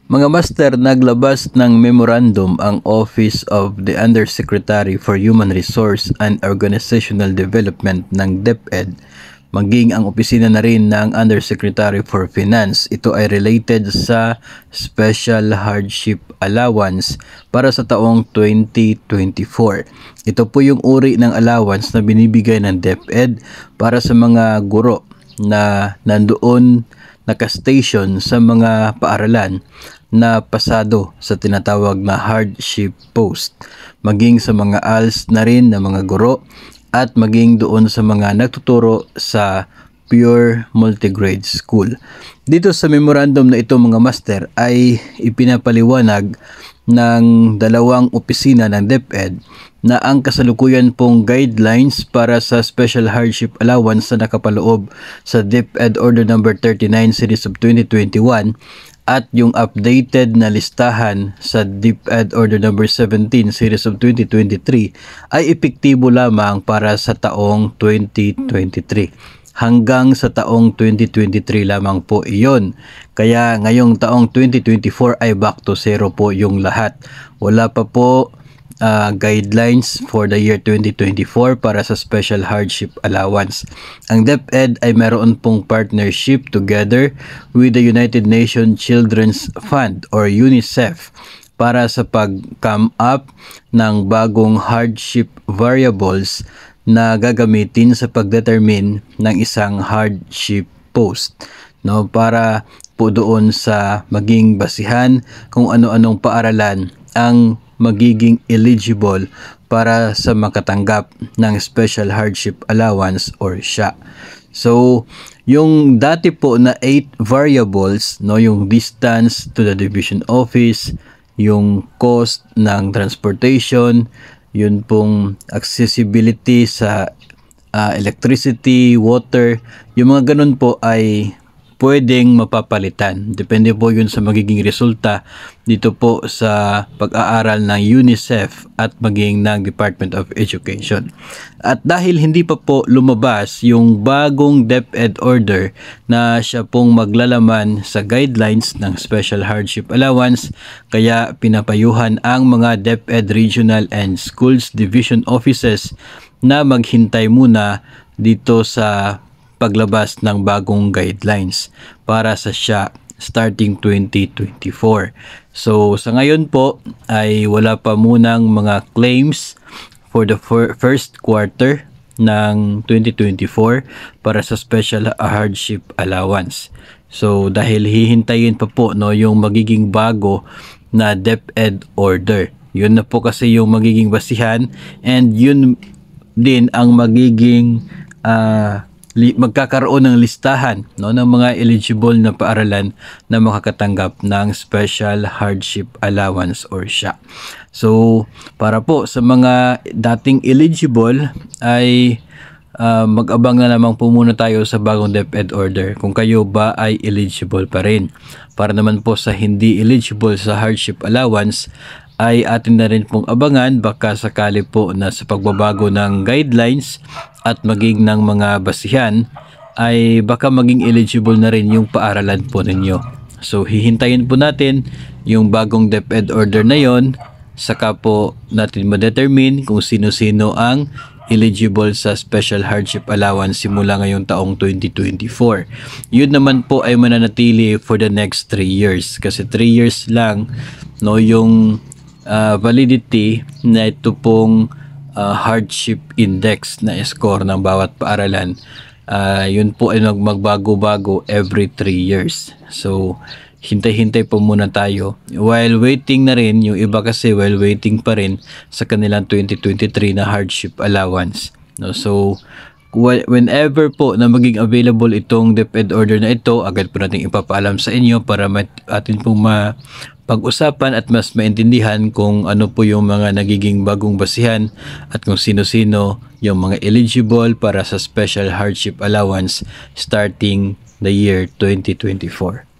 Mga master, naglabas ng memorandum ang Office of the Undersecretary for Human Resource and Organizational Development ng DepEd, maging ang opisina na rin ng Undersecretary for Finance. Ito ay related sa Special Hardship Allowance para sa taong 2024. Ito po yung uri ng allowance na binibigay ng DepEd para sa mga guro na nandoon naka-station sa mga paaralan na pasado sa tinatawag na hardship post, maging sa mga ALS na rin na mga guro at maging doon sa mga nagtuturo sa pure multigrade school. Dito sa memorandum na ito mga master ay ipinapaliwanag ng dalawang opisina ng DepEd na ang kasalukuyan pong guidelines para sa Special Hardship Allowance na nakapaloob sa DepEd Order No. 39 Series of 2021 at yung updated na listahan sa DepEd Order No. 17 Series of 2023 ay epektibo lamang para sa taong 2023. Hanggang sa taong 2023 lamang po iyon. Kaya ngayong taong 2024 ay back to zero po yung lahat. Wala pa po guidelines for the year 2024 para sa Special Hardship Allowance. Ang DepEd ay meron pong partnership together with the United Nations Children's Fund or UNICEF para sa pag-come up ng bagong hardship variables na gagamitin sa pagdetermine ng isang hardship post, no, para po doon sa maging basihan kung ano-anong paaralan ang magiging eligible para sa makatanggap ng Special Hardship Allowance or SHA. So, yung dati po na 8 variables, no, yung distance to the division office, yung cost ng transportation, yun pong accessibility sa electricity, water, yung mga ganun po ay pwedeng mapapalitan. Depende po yun sa magiging resulta dito po sa pag-aaral ng UNICEF at maging ng Department of Education. At dahil hindi pa po lumabas yung bagong DepEd order na siya pong maglalaman sa guidelines ng Special Hardship Allowance, kaya pinapayuhan ang mga DepEd Regional and Schools Division Offices na maghintay muna dito sa paglabas ng bagong guidelines para sa SHA starting 2024. So sa ngayon po ay wala pa munang mga claims for the first quarter ng 2024 para sa Special Hardship Allowance. So dahil hihintayin pa po, no, yung magiging bago na DepEd order. Yun na po kasi yung magiging basihan and yun din ang magiging magkakaroon ng listahan, no, ng mga eligible na paaralan na makakatanggap ng Special Hardship Allowance or SHA. So, para po sa mga dating eligible ay mag-abang na lamang po muna tayo sa bagong DepEd order kung kayo ba ay eligible pa rin. Para naman po sa hindi eligible sa hardship allowance ay atin na rin pong abangan baka sakali po na sa pagbabago ng guidelines at maging ng mga basihan ay baka maging eligible na rin yung paaralan po ninyo. So hihintayin po natin yung bagong DepEd order na yon, saka po natin ma-determine kung sino-sino ang eligible sa Special Hardship Allowance simula ngayong taong 2024. Yun naman po ay mananatili for the next 3 years kasi 3 years lang, no, yung validity na ito pong hardship index na score ng bawat paaralan. Yun po ay magbago-bago every 3 years. So hintay-hintay po muna tayo while waiting na rin yung iba kasi while waiting pa rin sa kanilang 2023 na hardship allowance, no? So whenever po na maging available itong DepEd order na ito, agad po natin ipapaalam sa inyo para atin pong pag-usapan at mas maintindihan kung ano po yung mga nagiging bagong basihan at kung sino-sino yung mga eligible para sa Special Hardship Allowance starting the year 2024.